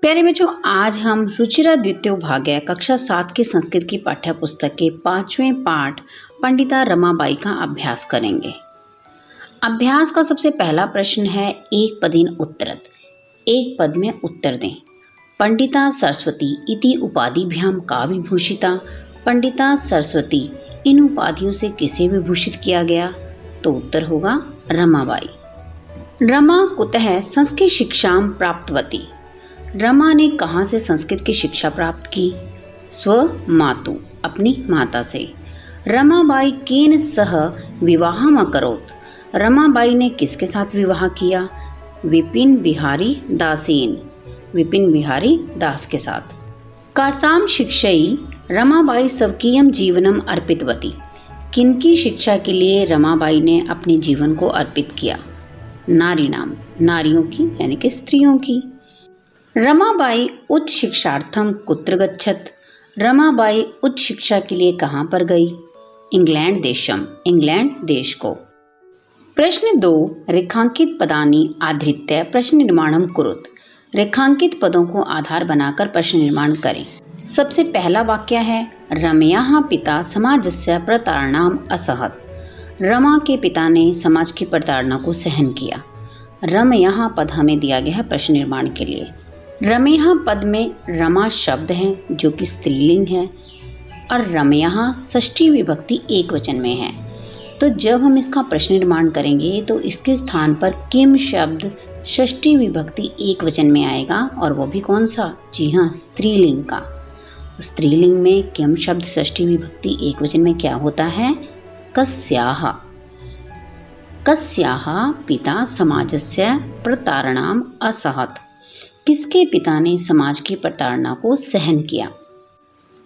प्यारे बच्चों, आज हम रुचिरा द्वितीय भाग्य कक्षा 7 की संस्कृत की पाठ्य पुस्तक के 5वें पाठ पंडिता रमाबाई का अभ्यास करेंगे। अभ्यास का सबसे पहला प्रश्न है एक पदीन उत्तरत। एक पद में उत्तर दें। पंडिता सरस्वती इति उपाधिभ्याम का विभूषिता। पंडिता सरस्वती इन उपाधियों से किसे विभूषित किया गया? तो उत्तर होगा रमाबाई। रमा कुतः संस्कृत शिक्षां प्राप्तवती। रमा ने कहाँ से संस्कृत की शिक्षा प्राप्त की? स्व मातु, अपनी माता से। रमाबाई केन सह विवाहम अकरोत्। रमाबाई ने किसके साथ विवाह किया? विपिन बिहारी दासेन, विपिन बिहारी दास के साथ। कासाम शिक्षयी रमाबाई स्वकीयम जीवनम अर्पितवती। किनकी शिक्षा के लिए रमाबाई ने अपने जीवन को अर्पित किया? नारी नाम, नारियों की यानी कि स्त्रियों की। रमाबाई उच्च शिक्षार्थम कुत्र गच्छत। रमाबाई उच्च शिक्षा के लिए कहाँ पर गई? इंग्लैंड देशम, इंग्लैंड देश को। प्रश्न 2, रेखांकित पदानि आधृत्य प्रश्न निर्माणम कुरुत। रेखांकित पदों को आधार बनाकर प्रश्न निर्माण करें। सबसे पहला वाक्य है रमयाः पिता समाजस्य प्रताड़नाम असहत। रमा के पिता ने समाज की प्रताड़ना को सहन किया। रमयाः पद हमें दिया गया है प्रश्न निर्माण के लिए। रमेहा पद में रमा शब्द है जो कि स्त्रीलिंग है और रमयाः षष्ठी विभक्ति एक वचन में है। तो जब हम इसका प्रश्न निर्माण करेंगे तो इसके स्थान पर किम शब्द षष्ठी विभक्ति एक वचन में आएगा, और वो भी कौन सा? जी हाँ, स्त्रीलिंग का। तो स्त्रीलिंग में किम शब्द षष्ठी विभक्ति एक वचन में क्या होता है? कस्याः। कस्याः पिता समाजस्य प्रताड़नाम असहत। किसके पिता ने समाज की प्रताड़ना को सहन किया?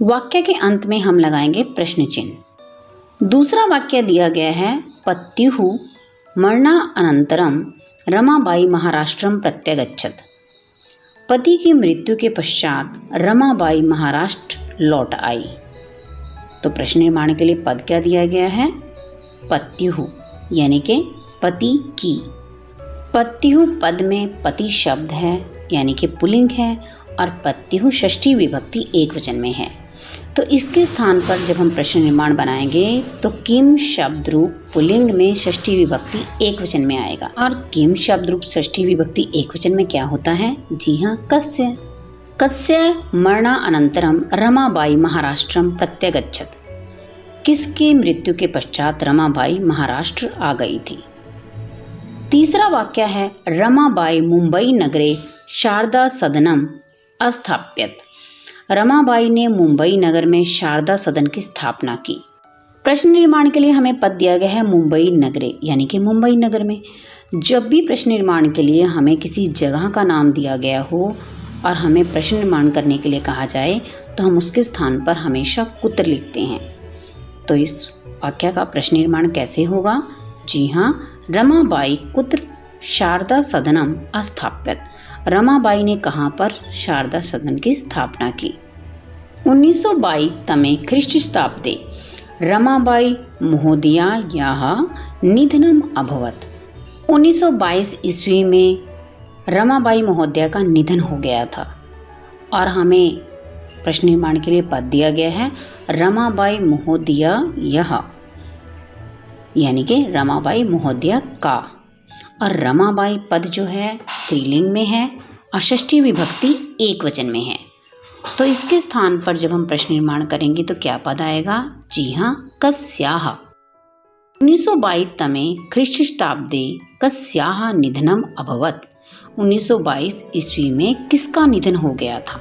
वाक्य के अंत में हम लगाएंगे प्रश्न चिन्ह। दूसरा वाक्य दिया गया है पत्युः मरणानन्तरं रमाबाई महाराष्ट्रम प्रत्यागच्छत। पति की मृत्यु के पश्चात रमाबाई महाराष्ट्र लौट आई। तो प्रश्न निर्माण के लिए पद क्या दिया गया है? पत्युः यानी कि पति की। पत्युः पद में पति शब्द है यानी कि पुल्लिंग है, और पत्युः षष्ठी विभक्ति एक वचन में है। तो इसके स्थान पर जब हम प्रश्न निर्माण बनाएंगे तो किम शब्द रूप पुल्लिंग में षष्ठी विभक्ति एक वचन में आएगा, और किम शब्द रूप षष्ठी विभक्ति एक वचन में क्या होता है? जी हाँ, कस्य। कस्य मरणानन्तरं रमाबाई महाराष्ट्रम प्रत्यागच्छत। किसके मृत्यु के पश्चात रमाबाई महाराष्ट्र आ गई थी? तीसरा वाक्य है रमाबाई मुंबई नगरे शारदा सदनम अस्थाप्यत। रमाबाई ने मुंबई नगर में शारदा सदन की स्थापना की। प्रश्न निर्माण के लिए हमें पद दिया गया है मुंबई नगरे यानी कि मुंबई नगर में। जब भी प्रश्न निर्माण के लिए हमें किसी जगह का नाम दिया गया हो और हमें प्रश्न निर्माण करने के लिए कहा जाए तो हम उसके स्थान पर हमेशा कुत्र लिखते हैं। तो इस वाक्य का प्रश्न निर्माण कैसे होगा? जी हाँ, रमाबाई कुत्र शारदा सदनम अस्थाप्यत। रमाबाई ने कहाँ पर शारदा सदन की स्थापना की? 1922 तमे ख्रीष्टशताब्दे रमाबाई महोदयायाः निधनम अभवत्। 1922 ईस्वी में रमाबाई महोदया का निधन हो गया था, और हमें प्रश्न निर्माण के लिए पद दिया गया है रमाबाई महोदयायाः यानी कि रमाबाई महोदया का, और रमाबाई पद जो है स्त्रीलिंग में है और षष्ठी विभक्ति एक वचन में है। तो इसके स्थान पर जब हम प्रश्न निर्माण करेंगे तो क्या पद आएगा? जी हाँ, कस्याः। 1922 तमे ख्रीष्टशताब्दे कस्याः निधनम अभवत्। 1922 ईस्वी में किसका निधन हो गया था?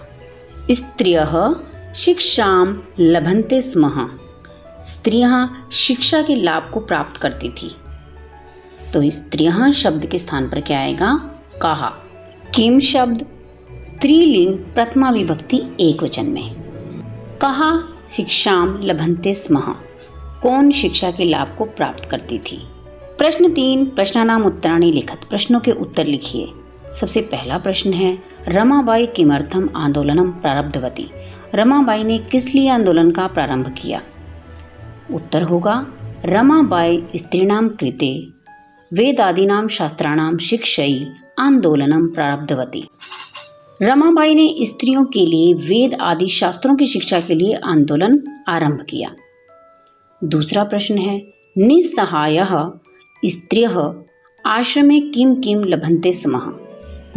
स्त्रियः शिक्षां लभन्ते स्म। स्त्रियां शिक्षा के लाभ को प्राप्त करती थी। तो स्त्रियः शब्द के स्थान पर क्या आएगा? कहा। किम शब्द स्त्रीलिंग प्रथमा विभक्ति एक वचन में। कहा शिक्षां लभन्ते स्म। कौन शिक्षा के लाभ को प्राप्त करती थी? प्रश्न 3, प्रश्नानाम उत्तराणि लिखत। प्रश्नों के उत्तर लिखिए। सबसे पहला प्रश्न है रमाबाई किमर्थम आंदोलनम प्रारब्धवती। रमाबाई ने किस लिए आंदोलन का प्रारंभ किया? उत्तर होगा रमाबाई स्त्रीणां कृते वेदादीनां शास्त्राणां शिक्षयी आंदोलनम प्रारब्धवती। रमाबाई ने स्त्रियों के लिए वेद आदि शास्त्रों की शिक्षा के लिए आंदोलन आरंभ किया। दूसरा प्रश्न है, निस्सहायः स्त्रियः आश्रमे किं किं लभन्ते स्मः।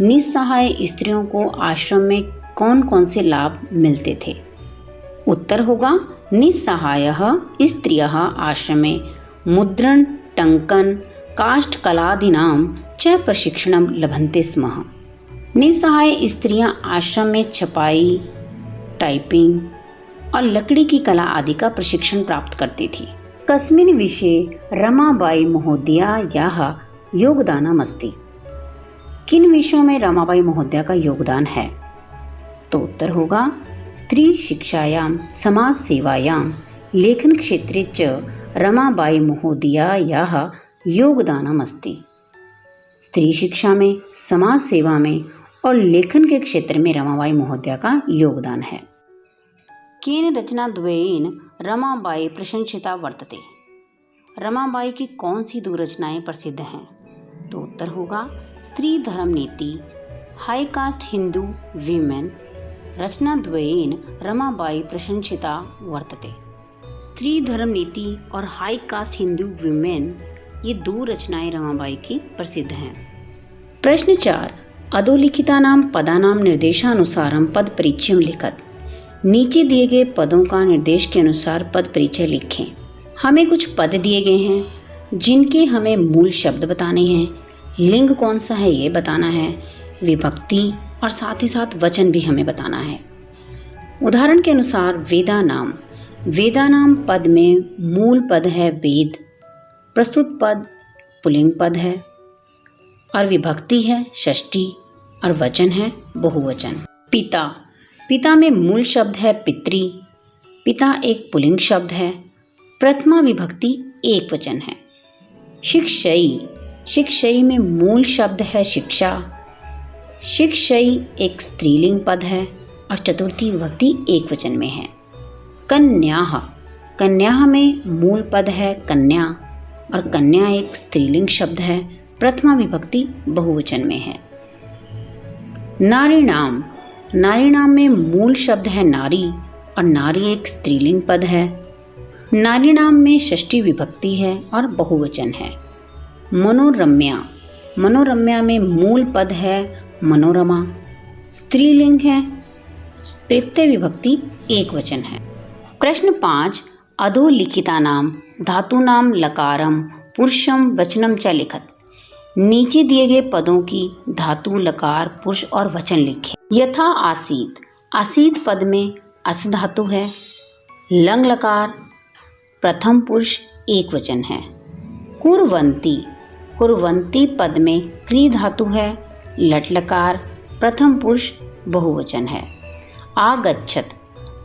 निस्सहाय स्त्रियों को आश्रम में कौन कौन से लाभ मिलते थे। उत्तर होगा, निस्सहायः स्त्रियः आश्रमे मुद्रण, टंकन, काष्ठकलादीनां च प्रशिक्षणं लभन्ते स्म। निस्सहाय स्त्रियां आश्रम में छपाई, टाइपिंग और लकड़ी की कला आदि का प्रशिक्षण प्राप्त करती थी। कस्मिन् विषये रमाबाई महोदयायाः योगदानमस्ति। किन विषयों में रमाबाई महोदया का योगदान है। तो उत्तर होगा, स्त्री शिक्षायां, समाज सेवायां, लेखन क्षेत्रे च रमाबाई महोदयायाः योगदानमस्ति। स्त्री शिक्षा में, समाज सेवा में और लेखन के क्षेत्र में रमाबाई महोदया का योगदान है। केन रचनाद्वयेन रमाबाई प्रशंसिता वर्तते। रमाबाई की कौन सी दो रचनाएं प्रसिद्ध हैं। तो उत्तर होगा, स्त्री धर्म नीति, हाई कास्ट हिंदू वीमेन रचनाद्वयेन रमाबाई प्रशंसिता वर्तते। स्त्री धर्म नीति और हाई कास्ट हिंदू वीमेन, ये दो रचनाएं रमाबाई की प्रसिद्ध हैं। प्रश्न 4, अधोलिखितानां पदानां निर्देशानुसारं पद परिचयं लिखत। नीचे दिए गए पदों का निर्देश के अनुसार पद परिचय लिखें। हमें कुछ पद दिए गए हैं जिनके हमें मूल शब्द बताने हैं, लिंग कौन सा है ये बताना है, विभक्ति और साथ ही साथ वचन भी हमें बताना है। उदाहरण के अनुसार वेदानाम, वेदानाम पद में मूल पद है वेद, प्रस्तुत पद पुल्लिंग पद है और विभक्ति है षष्ठी और वचन है बहुवचन। पिता, पिता में मूल शब्द है पितृ, पिता एक पुल्लिंग शब्द है, प्रथमा विभक्ति एक वचन है। शिक्षयी, शिक्षयी में मूल शब्द है शिक्षा, शिक्षयी एक स्त्रीलिंग पद है और चतुर्थी विभक्ति एक वचन में है। कन्याः, कन्याः में मूल पद है कन्या और कन्या एक स्त्रीलिंग शब्द है, प्रथमा विभक्ति बहुवचन में है। नारीणाम, नारीणाम में मूल शब्द है नारी और नारी एक स्त्रीलिंग पद है, नारीणाम में षष्ठी विभक्ति है और बहुवचन है। मनोरम्या, मनोरम्या में मूल पद है मनोरमा, स्त्रीलिंग है, तृतीय विभक्ति एक वचन है। प्रश्न 5, अधोलिखितानां धातूनां लकारं पुरुषं वचनं च लिखत। नीचे दिए गए पदों की धातु, लकार, पुरुष और वचन लिखें। यथा आसीत, आसीत पद में अस धातु है, लंग लकार प्रथम पुरुष एक वचन है। कुर्वन्ती, कुर्वन्ती पद में क्री धातु है, लट लकार प्रथम पुरुष बहुवचन है। आगच्छत,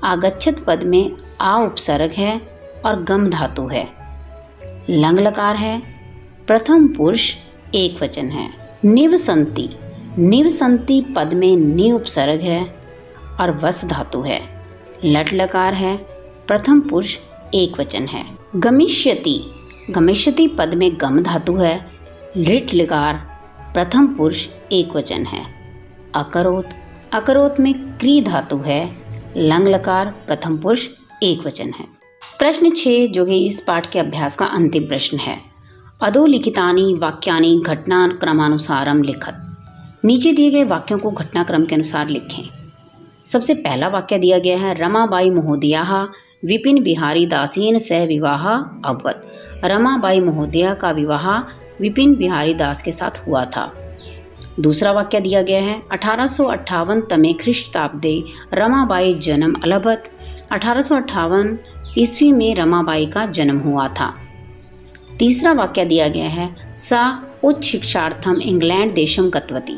आगच्छत पद में आ उपसर्ग है और गम धातु है, लंग लकार है, प्रथम पुरुष एक वचन है। निवसंती, निवसंती पद में नि उपसर्ग है और वस धातु है, लट लकार है, प्रथम पुरुष एक वचन है। गमिष्यति, गमिष्यति पद में गम धातु है, लिट लकार प्रथम पुरुष एक वचन है। अकरोत, अकरोत में क्री धातु है, लंग लकार प्रथम पुरुष एक वचन है। प्रश्न 6 जो कि इस पाठ के अभ्यास का अंतिम प्रश्न है। अधोलिखितानि वाक्यानि घटनाक्रमानुसारं लिखत। नीचे दिए गए वाक्यों को घटनाक्रम के अनुसार लिखें। सबसे पहला वाक्य दिया गया है, रमाबाई महोदयाः विपिन बिहारी दासेन सह विवाह अभवत। रमाबाई महोदया का विवाह विपिन बिहारी दास के साथ हुआ था। दूसरा वाक्य दिया गया है, 1858 तमे ख्रीष्टाब्दे रमाबाई जन्म अलभत। 1858 ईस्वी में रमाबाई का जन्म हुआ था। तीसरा वाक्य दिया गया है, सा उच्च शिक्षार्थम इंग्लैंड देशम गतवती।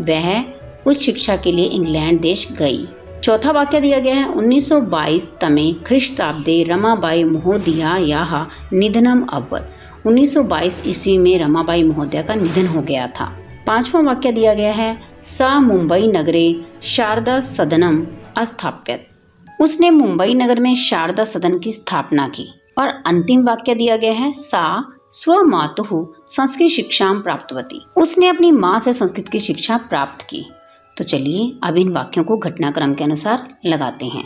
वह उच्च शिक्षा के लिए इंग्लैंड देश गई। चौथा वाक्य दिया गया है, 1922 तमे ख्रीष्टाब्दे रमाबाई महोदयायाः निधनम अभवत। 1922 ईस्वी में रमाबाई महोदया का निधन हो गया था। पांचवा वाक्य दिया गया है, सा मुंबई नगरे शारदा सदनम अस्थाप्यत। उसने मुंबई नगर में शारदा सदन की स्थापना की। और अंतिम वाक्य दिया गया है, सा स्वमातुः संस्कृत शिक्षां प्राप्तवती। उसने अपनी माँ से संस्कृत की शिक्षा प्राप्त की। तो चलिए अब इन वाक्यों को घटनाक्रम के अनुसार लगाते हैं।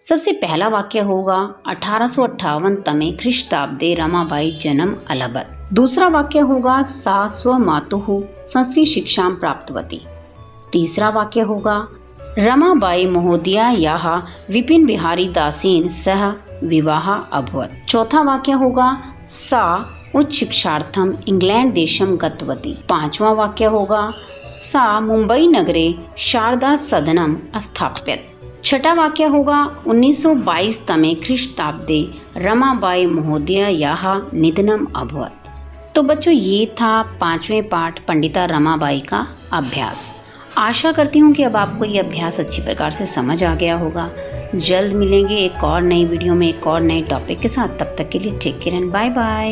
सबसे पहला वाक्य होगा 1858 तमे ख्रीष्टाब्दे रमाबाई जन्म अलभत। दूसरा वाक्य होगा सा स्वमातुः संस्कृत शिक्षां प्राप्तवती। तीसरा वाक्य होगा रमाबाई महोदयायाः विपिन बिहारी दासेन सह विवाह अभवत्। चौथा वाक्य होगा सा उच्च शिक्षार्थम इंग्लैंड देशम गतवती। पांचवा वाक्य होगा सा मुंबई नगरे शारदा सदनम स्थाप्यत। छठा वाक्य होगा 1922 तमे ख्रीष्टाब्दे रमाबाई महोदयायाः निधनम अभवत्। तो बच्चों ये था 5वें पाठ पंडिता रमाबाई का अभ्यास। आशा करती हूँ कि अब आपको ये अभ्यास अच्छी प्रकार से समझ आ गया होगा। जल्द मिलेंगे एक और नई वीडियो में एक और नए टॉपिक के साथ। तब तक के लिए take care and bye bye.